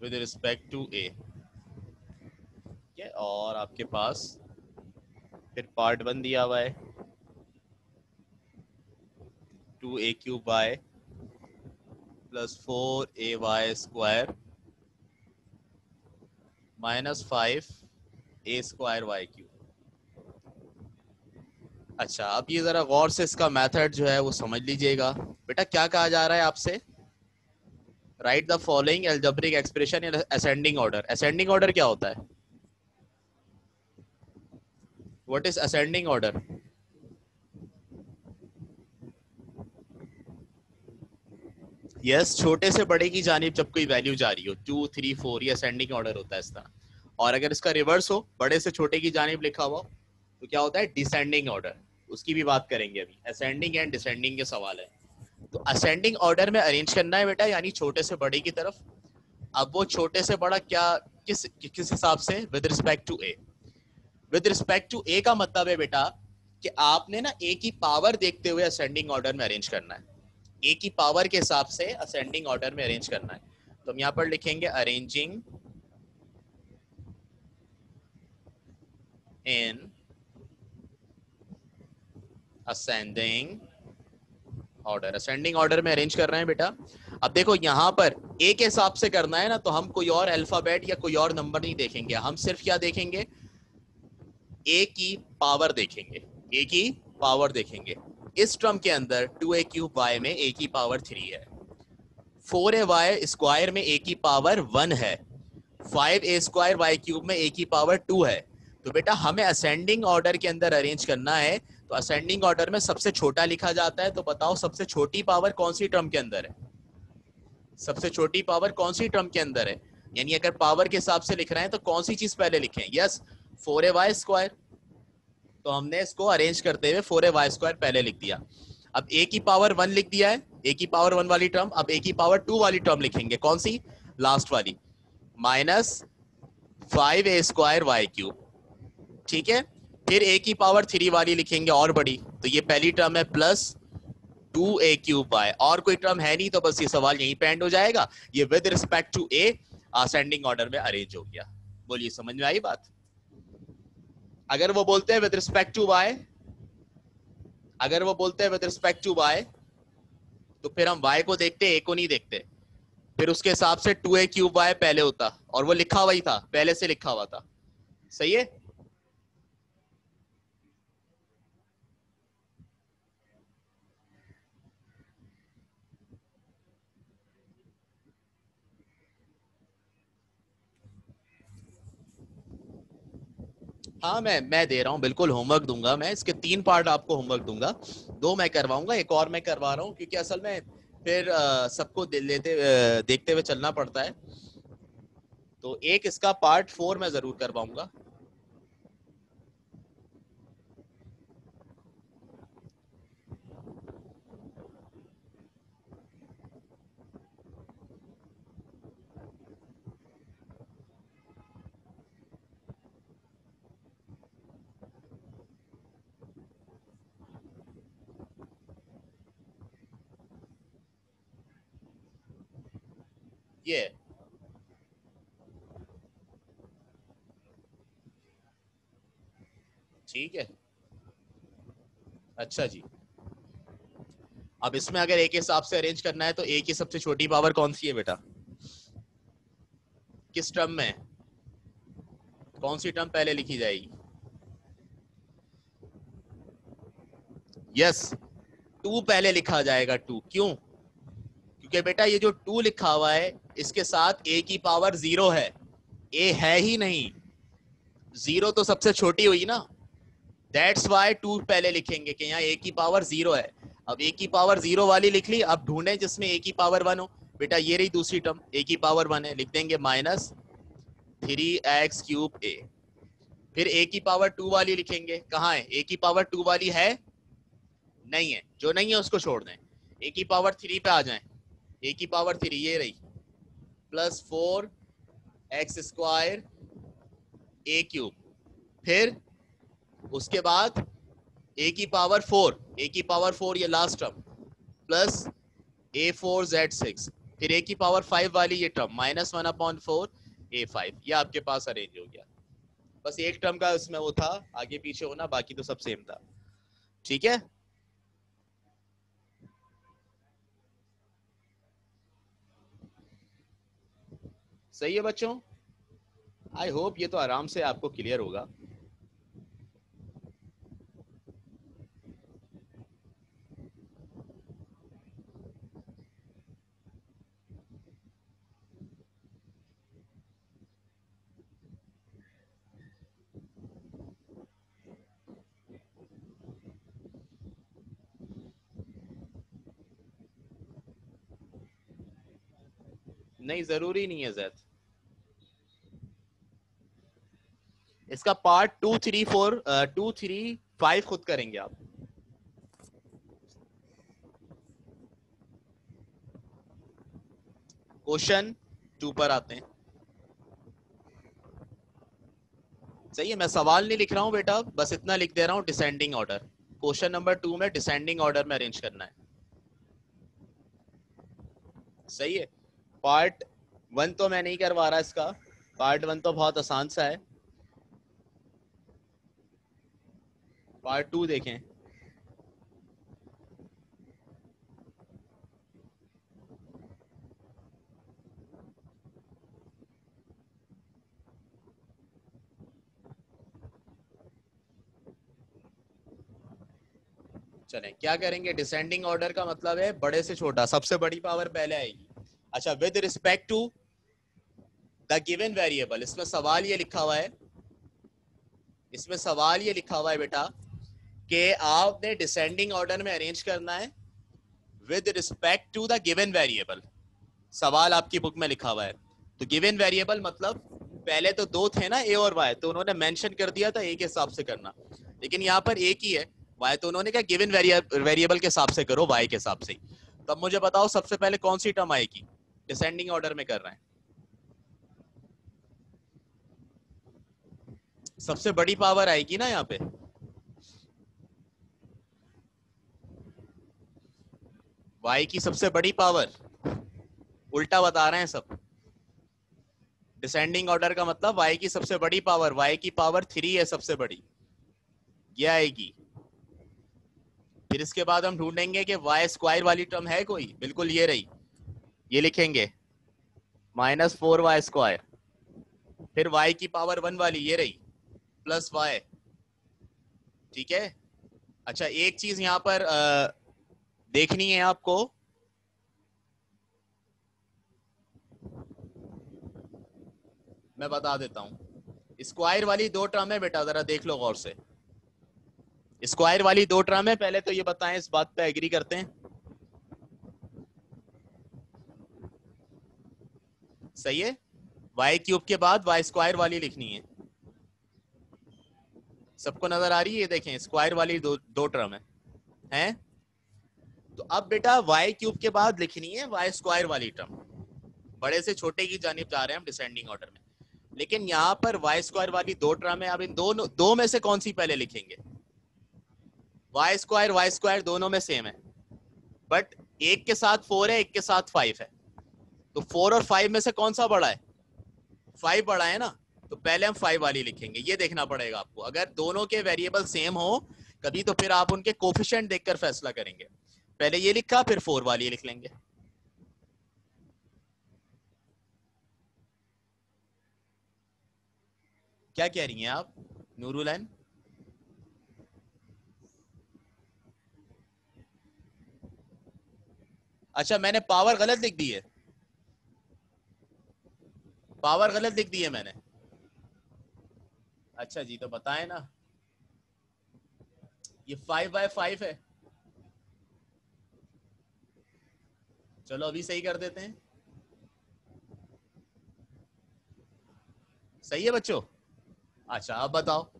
with respect to a। और आपके पास फिर पार्ट 1 दिया हुआ है 2a³ plus 4ay square minus 5a² अच्छा, अब ये जरा गौर से इसका मेथड जो है वो समझ लीजिएगा। बेटा क्या कहा जा रहा है आपसे, right the following algebraic expression in ascending order. Ascending order क्या होता है, what is ascending order. Yes, छोटे से बड़े की जानिब जब कोई वैल्यू जा रही हो 2 3 4, ये असेंडिंग ऑर्डर होता है इस तरह। और अगर इसका रिवर्स हो, बड़े से छोटे की जानिब लिखा हुआ, तो क्या होता है डिसेंडिंग ऑर्डर। उसकी भी बात करेंगे अभी, असेंडिंग एंड डिसेंडिंग के सवाल है। तो असेंडिंग ऑर्डर में अरेंज करना है बेटा, यानी छोटे से बड़े की तरफ। अब वो छोटे से बड़ा क्या, किस हिसाब से, with respect to A. With respect to A का मतलब है बेटा कि आपने ना ए की पावर देखते हुए असेंडिंग ऑर्डर में अरेंज करना है। ए की पावर के हिसाब से असेंडिंग ऑर्डर में अरेंज करना है। तो हम यहाँ पर लिखेंगे arranging in ascending order. Ascending order में अरेंज कर रहे हैं बेटा। अब देखो यहाँ पर ए के हिसाब से करना है ना, तो हम कोई और अल्फाबेट या कोई और नंबर नहीं देखेंगे, हम सिर्फ क्या देखेंगे, ए की पावर देखेंगे, ए की पावर देखेंगे। इस टर्म के अंदर 2a³ y में a की पावर 3 है, 4ay स्क्वायर में a की पावर 1 है, 5a स्क्वायर y³ में a की पावर 2 है। तो बेटा हमें असेंडिंग ऑर्डर के अंदर अरेंज करना है, तो असेंडिंग ऑर्डर में सबसे छोटा लिखा जाता है। तो बताओ सबसे छोटी पावर कौन सी टर्म के अंदर है, सबसे छोटी पावर कौन सी टर्म के अंदर है, यानी अगर पावर के हिसाब से लिख रहे हैं तो कौन सी चीज पहले लिखें, यस 4ay स्क्वायर। तो हमने इसको अरेंज करते हुए 4ay स्क्वायर पहले लिख दिया। अब a की पावर 1 लिख दिया है, a की पावर 1 वाली टर्म। अब a की पावर 2 वाली टर्म लिखेंगे, कौन सी, लास्ट वाली, माइनस 5a स्क्वायर y³। ठीक है, फिर a की पावर 3 वाली लिखेंगे और बड़ी, तो ये पहली टर्म है प्लस 2a³ y, और कोई टर्म है नहीं, तो बस ये सवाल यहीं पे एंड हो जाएगा। ये with respect to a ascending order में अरेंज हो गया। बोलिए समझ में आई बात। अगर वो बोलते हैं विद रिस्पेक्ट टू y, अगर वो बोलते हैं विद रिस्पेक्ट टू y, तो फिर हम y को देखते, a को नहीं देखते। फिर उसके हिसाब से 2a³ y पहले होता, और वो लिखा हुआ ही था, पहले से लिखा हुआ था। सही है। हाँ मैं दे रहा हूँ, बिल्कुल होमवर्क दूंगा मैं, इसके 3 पार्ट आपको होमवर्क दूंगा, 2 मैं करवाऊंगा, एक और मैं करवा रहा हूँ, क्योंकि असल में फिर सबको देखते हुए चलना पड़ता है। तो एक इसका पार्ट 4 मैं जरूर करवाऊंगा। ये ठीक है, अच्छा जी। अब इसमें अगर ए के हिसाब से अरेंज करना है, तो ए की सबसे छोटी पावर कौन सी है बेटा, किस टर्म में, कौन सी टर्म पहले लिखी जाएगी, यस 2 पहले लिखा जाएगा, 2 क्यों, क्योंकि बेटा ये जो 2 लिखा हुआ है इसके साथ a की पावर 0 है, a है ही नहीं, 0 तो सबसे छोटी हुई ना, दैट्स वाई 2 पहले लिखेंगे कि यहाँ a की पावर 0 है। अब a की पावर 0 वाली लिख ली, अब ढूंढें जिसमें a की पावर 1 हो। बेटा ये रही दूसरी टर्म, a की पावर 1 है, लिख देंगे माइनस 3x³ a। फिर a की पावर 2 वाली लिखेंगे, कहाँ है, a की पावर 2 वाली है, नहीं है, जो नहीं है उसको छोड़ दें, a की पावर 3 पे आ जाएं, a की पावर 3 ये रही, प्लस 4x स्क्वायर a³। फिर उसके बाद a की पावर 4, a की पावर 4 ये लास्ट टर्म, प्लस a4z6। फिर a की पावर 5 वाली ये टर्म, माइनस 1/4 a5। ये आपके पास अरेंज हो गया। बस एक टर्म का इसमें वो था, आगे पीछे होना, बाकी तो सब सेम था। ठीक है, सही है बच्चों। आई होप ये तो आराम से आपको क्लियर होगा। नहीं जरूरी नहीं है जैद, इसका पार्ट 2, 3, 4, 2, 3, 5 खुद करेंगे आप। क्वेश्चन 2 पर आते हैं। सही है, मैं सवाल नहीं लिख रहा हूं बेटा, बस इतना लिख दे रहा हूं, डिसेंडिंग ऑर्डर। क्वेश्चन नंबर 2 में डिसेंडिंग ऑर्डर में अरेंज करना है। सही है, पार्ट 1 तो मैं नहीं करवा रहा इसका, पार्ट 1 तो बहुत आसान सा है। पार्ट 2 देखें। चलें, क्या करेंगे? डिसेंडिंग ऑर्डर का मतलब है बड़े से छोटा, सबसे बड़ी पावर पहले आएगी। अच्छा, with respect to the given variable, इसमें सवाल ये लिखा हुआ है, इसमें सवाल ये लिखा हुआ है बेटा कि आपने डिसेंडिंग ऑर्डर में अरेंज करना है with respect to the given variable. सवाल आपकी बुक में लिखा हुआ है, तो गिवन वेरिएबल मतलब पहले तो दो थे ना, ए और वाई, तो उन्होंने मेंशन कर दिया था ए के हिसाब से करना, लेकिन यहाँ पर एक ही है वाई, तो उन्होंने कहा गिवन वेरिएबल के हिसाब से करो, वाई के हिसाब से ही। तो अब मुझे बताओ सबसे पहले कौन सी टर्म आएगी? डिसेंडिंग ऑर्डर में कर रहे हैं, सबसे बड़ी पावर आएगी ना यहाँ पे। वाई की सबसे बड़ी पावर, उल्टा बता रहे हैं सब। डिसेंडिंग ऑर्डर का मतलब वाई की सबसे बड़ी पावर, वाई की पावर 3 है सबसे बड़ी, ये आएगी। फिर इसके बाद हम ढूंढेंगे कि वाई स्क्वायर वाली टर्म है कोई, बिल्कुल ये रही, ये लिखेंगे -4y²। फिर y की पावर 1 वाली ये रही, प्लस y। ठीक है। अच्छा, एक चीज यहां पर देखनी है आपको, मैं बता देता हूं। स्क्वायर वाली दो टर्म है बेटा, जरा देख लो गौर से। स्क्वायर वाली दो टर्म है, पहले तो ये बताएं, इस बात पे एग्री करते हैं? सही है। y³ के बाद y² वाली लिखनी है। सबको नजर आ रही है? ये देखें, स्क्वायर वाली दो टर्म है। तो अब बेटा y³ के बाद लिखनी है y² वाली टर्म, बड़े से छोटे की जानिब जा रहे हैं हम डिसेंडिंग ऑर्डर में। लेकिन यहाँ पर y² वाली दो टर्म है, अब इन दोनों दो में से कौन सी पहले लिखेंगे? y² दोनों में सेम है, बट एक के साथ 4 है, एक के साथ 5 है, तो 4 और 5 में से कौन सा बड़ा है? 5 बड़ा है ना, तो पहले हम 5 वाली लिखेंगे। ये देखना पड़ेगा आपको, अगर दोनों के वेरिएबल सेम हो कभी, तो फिर आप उनके कोफिशिएंट देखकर फैसला करेंगे। पहले ये लिखा, फिर 4 वाली लिख लेंगे। क्या कह रही हैं आप नूरुलैन? अच्छा, मैंने पावर गलत लिख दी है, पावर गलत लिख दी है मैंने। अच्छा जी, तो बताएं ना, ये 5/5 है। चलो अभी सही कर देते हैं। सही है बच्चों? अच्छा, अब बताओ,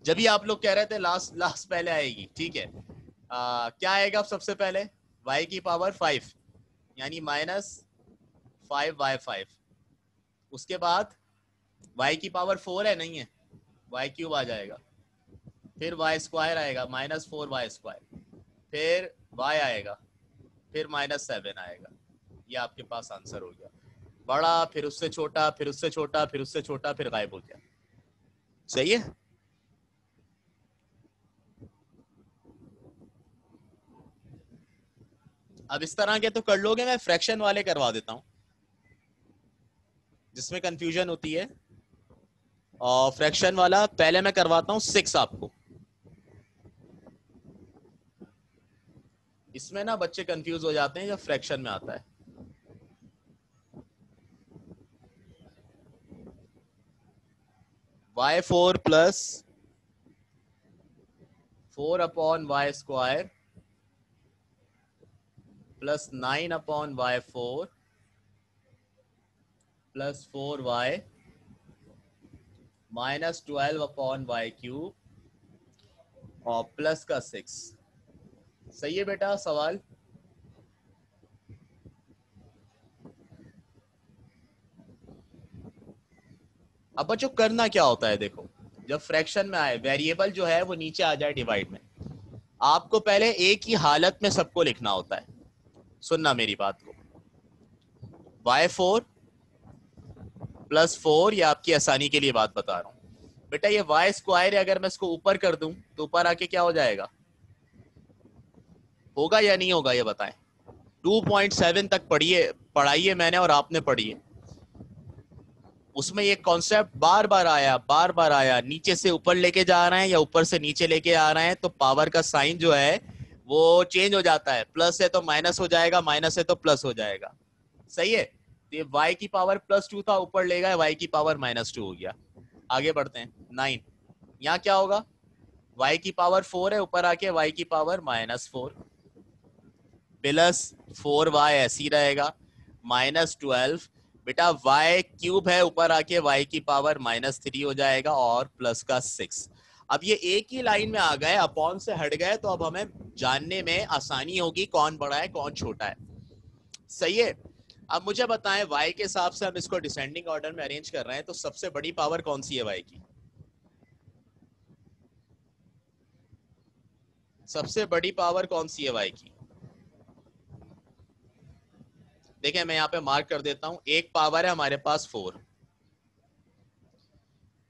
जब भी आप लोग कह रहे थे लास्ट लास्ट पहले आएगी, ठीक है। क्या आएगा अब सबसे पहले? y की पावर 5, यानी -5/5। उसके बाद y की पावर 4 है, नहीं है, y³ आ जाएगा। फिर y² आएगा, -4y²। फिर y आएगा, फिर -7 आएगा। ये आपके पास आंसर हो गया। बड़ा, फिर उससे छोटा, फिर उससे छोटा, फिर उससे छोटा, फिर गायब हो गया। सही है। अब इस तरह के तो कर लोगे, मैं फ्रैक्शन वाले करवा देता हूं जिसमें कंफ्यूजन होती है। और फ्रैक्शन वाला पहले मैं करवाता हूं 6 आपको। इसमें ना बच्चे कंफ्यूज हो जाते हैं जब फ्रैक्शन में आता है। y4 plus 4/y² plus 9/y4 plus 4y -12/y³ और प्लस का 6। सही है बेटा सवाल? अब बच्चों करना क्या होता है, देखो, जब फ्रैक्शन में आए, वेरिएबल जो है वो नीचे आ जाए डिवाइड में, आपको पहले एक ही हालत में सबको लिखना होता है। सुनना मेरी बात को, y4 प्लस 4, ये आपकी आसानी के लिए बात बता रहा हूं बेटा ये वाई स्क्वायर है, अगर मैं इसको ऊपर कर दूं तो ऊपर आके क्या हो जाएगा, होगा या नहीं होगा ये बताएं। 2.7 तक पढ़ाइए मैंने और आपने पढ़ी है, उसमें ये कॉन्सेप्ट बार बार आया, नीचे से ऊपर लेके जा रहे हैं या ऊपर से नीचे लेके आ रहे हैं तो पावर का साइन जो है वो चेंज हो जाता है, प्लस है तो माइनस हो जाएगा, माइनस है तो प्लस हो जाएगा, सही है। तो ये y की पावर +2 था, ऊपर ले गए y की पावर -2 हो गया। आगे बढ़ते हैं 9, यहाँ क्या होगा, y की पावर 4 है, ऊपर आके y की पावर -4 +4y ऐसी रहेगा, -12 बेटा y क्यूब है, ऊपर आके y की पावर -3 हो जाएगा और प्लस का 6। अब ये एक ही लाइन में आ गए, अपॉन से हट गए, तो अब हमें जानने में आसानी होगी कौन बड़ा है कौन छोटा है, सही है। अब मुझे बताएं y के हिसाब से हम इसको डिसेंडिंग ऑर्डर में अरेंज कर रहे हैं, तो सबसे बड़ी पावर कौन सी है y की, सबसे बड़ी पावर कौन सी है y की, देखिए मैं यहाँ पे मार्क कर देता हूं, एक पावर है हमारे पास 4,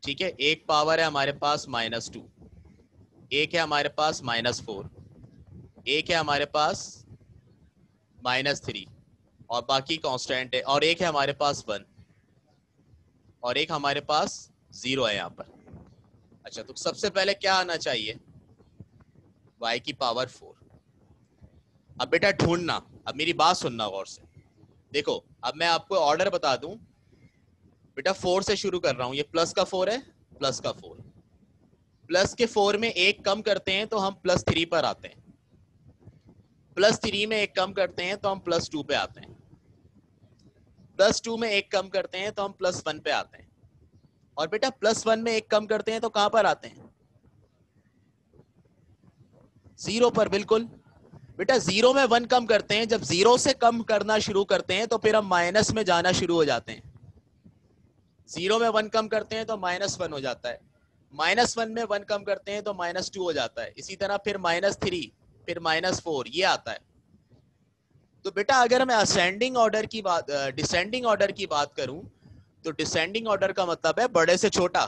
ठीक है, एक पावर है हमारे पास -2, एक है हमारे पास -4, एक है हमारे पास -3 और बाकी कांस्टेंट है, और एक है हमारे पास 1 और एक हमारे पास 0 है यहाँ पर। अच्छा तो सबसे पहले क्या आना चाहिए, y की पावर 4। अब बेटा ढूंढना, अब मेरी बात सुनना गौर से, देखो अब मैं आपको ऑर्डर बता दूं, बेटा 4 से शुरू कर रहा हूं, ये प्लस का 4 है, प्लस का 4, प्लस के 4 में एक कम करते हैं तो हम +3 पर आते हैं, +3 में एक कम करते हैं तो हम +2 पे आते हैं, +2 में एक कम करते हैं तो हम +1 पे आते हैं, और बेटा +1 में एक कम करते हैं तो कहां पर आते हैं, 0 पर, बिल्कुल। बेटा 0 में 1 कम करते हैं, जब 0 से कम करना शुरू करते हैं तो फिर हम माइनस में जाना शुरू हो जाते हैं, 0 में 1 कम करते हैं तो -1 हो जाता है, -1 में 1 कम करते हैं तो -2 हो जाता है, इसी तरह फिर -3, फिर -4, ये आता है। तो बेटा अगर मैं असेंडिंग ऑर्डर की बात, डिसेंडिंग ऑर्डर की बात करूं, तो डिसेंडिंग ऑर्डर का मतलब है बड़े से छोटा,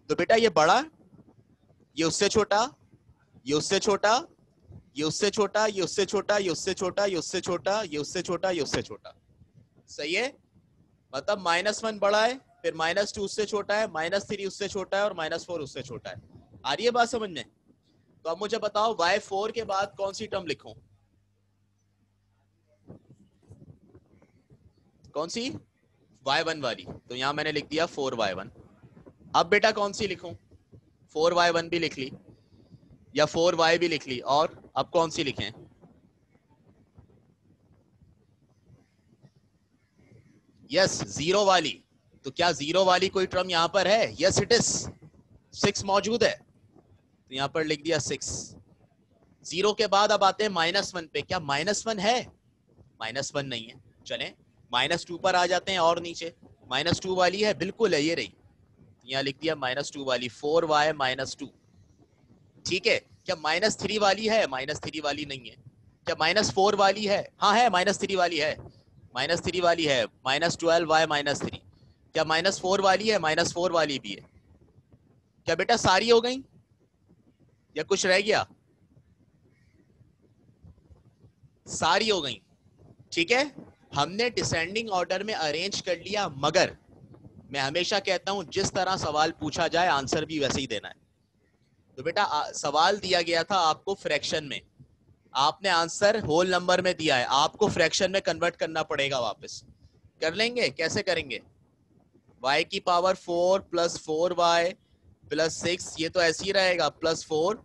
तो बेटा ये बड़ा, ये उससे छोटा, ये उससे छोटा, ये उससे छोटा, ये उससे छोटा, ये उससे छोटा, ये उससे छोटा, ये उससे छोटा, ये उससे छोटा, सही है। मतलब -1 बड़ा है, फिर -2 उससे छोटा है, -3 उससे छोटा है और -4 उससे छोटा है। आ रही है बात समझ में। तो अब मुझे बताओ y4 के बाद कौन सी टर्म लिखूं, कौन सी, y1 वाली, तो यहां मैंने लिख दिया 4y1। अब बेटा कौन सी लिखूं, 4y1 भी लिख ली या 4y भी लिख ली, और अब कौन सी लिखें, यस 0 वाली। तो क्या 0 वाली कोई टर्म यहां पर है, यस इट इज, 6 मौजूद है, तो यहां पर लिख दिया 6। 0 के बाद अब आते हैं -1 पे, क्या -1 है, -1 नहीं है, चलें -2 पर आ जाते हैं, और नीचे -2 वाली है, बिल्कुल है, ये रही, यहाँ लिख दिया -2 वाली, 4y -2, ठीक है। क्या -3 वाली है, -3 वाली नहीं है। क्या -4 वाली है, हाँ है, -3 वाली है, -3 वाली है, -12y -3। क्या -4 वाली है, -4 वाली भी है। क्या बेटा सारी हो गई या कुछ रह गया, सारी हो गई, ठीक है। हमने डिसेंडिंग ऑर्डर में अरेंज कर लिया, मगर मैं हमेशा कहता हूं जिस तरह सवाल पूछा जाए आंसर भी वैसे ही देना है। तो बेटा सवाल दिया गया था आपको फ्रैक्शन में, आपने आंसर होल नंबर में दिया है, आपको फ्रैक्शन में कन्वर्ट करना पड़ेगा वापस, कर लेंगे, कैसे करेंगे, y की पावर 4 + 4y + 6, ये तो ऐसे ही रहेगा, +4,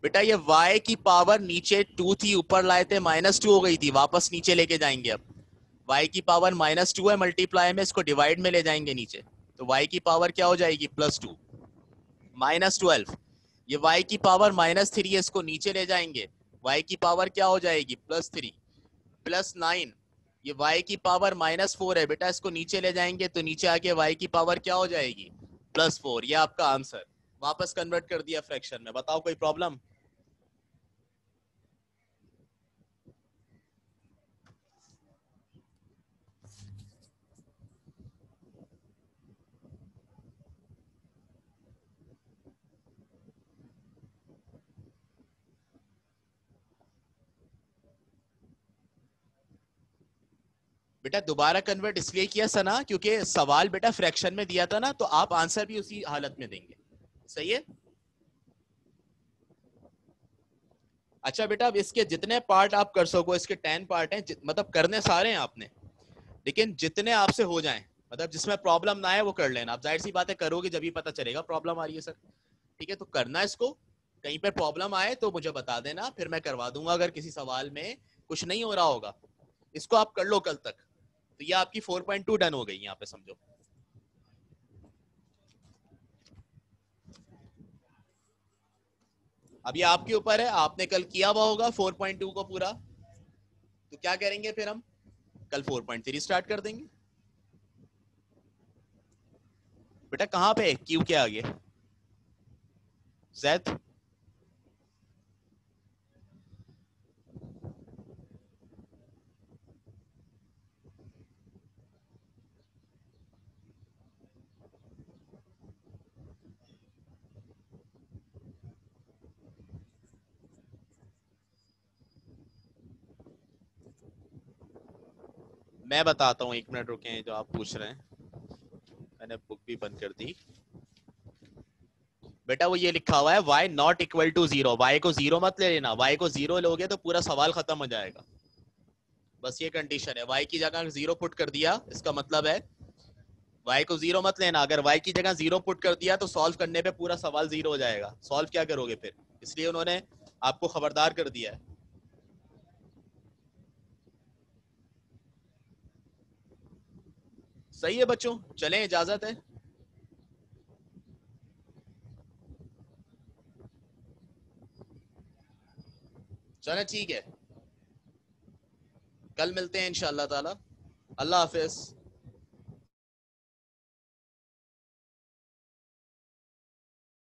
बेटा ये y की पावर नीचे 2 थी, ऊपर लाए थे -2 हो गई थी, वापस नीचे लेके जाएंगे। अब y की पावर -2 है, मल्टीप्लाई में इसको डिवाइड में ले जाएंगे नीचे, तो y की पावर क्या हो जाएगी, +2 -12, ये y की पावर -3 है, इसको नीचे ले जाएंगे, y की पावर क्या हो जाएगी, +3 +9, ये y की पावर -4 है, बेटा इसको नीचे ले जाएंगे तो नीचे आके y की पावर क्या हो जाएगी, +4, ये आपका आंसर, वापस कन्वर्ट कर दिया फ्रैक्शन में। बताओ कोई प्रॉब्लम, बेटा दोबारा कन्वर्ट इसलिए किया सना क्योंकि सवाल बेटा फ्रैक्शन में दिया था ना, तो आप आंसर भी उसी हालत में देंगे। सही है। अच्छा बेटा, अब इसके जितने पार्ट आप कर सको, इसके 10 पार्ट हैं, मतलब करने सारे हैं आपने, लेकिन जितने आपसे हो जाएं, मतलब जिसमें प्रॉब्लम ना आए वो कर लेना। आप जाहिर सी बातें करोगे जब ही पता चलेगा प्रॉब्लम आ रही है सर। ठीक है, तो करना इसको, कहीं पे प्रॉब्लम आए तो मुझे बता देना, फिर मैं करवा दूंगा अगर किसी सवाल में कुछ नहीं हो रहा होगा। इसको आप कर लो कल तक, तो ये आपकी 4.2 डन हो गई यहाँ पे समझो। अब ये आपके ऊपर है, आपने कल किया हुआ होगा 4.2 को पूरा, तो क्या करेंगे फिर हम कल 4.3 स्टार्ट कर देंगे। बेटा कहाँ पे क्यू के आगे जेड? मैं बताता हूँ, 1 मिनट रुके, जो आप पूछ रहे हैं मैंने बुक भी बंद कर दी। बेटा वो ये लिखा हुआ है y not equal to 0, y को 0 मत ले लेना, y को 0 लोगे तो पूरा सवाल खत्म हो जाएगा। बस ये कंडीशन है, y की जगह 0 पुट कर दिया, इसका मतलब है y को 0 मत लेना। अगर y की जगह 0 पुट कर दिया तो सॉल्व करने पे पूरा सवाल 0 हो जाएगा। सॉल्व क्या करोगे फिर, इसलिए उन्होंने आपको खबरदार कर दिया है। सही है बच्चों, चलें, इजाजत है। चलें ठीक है, कल मिलते हैं इंशाअल्लाह ताला। अल्लाह हाफिज।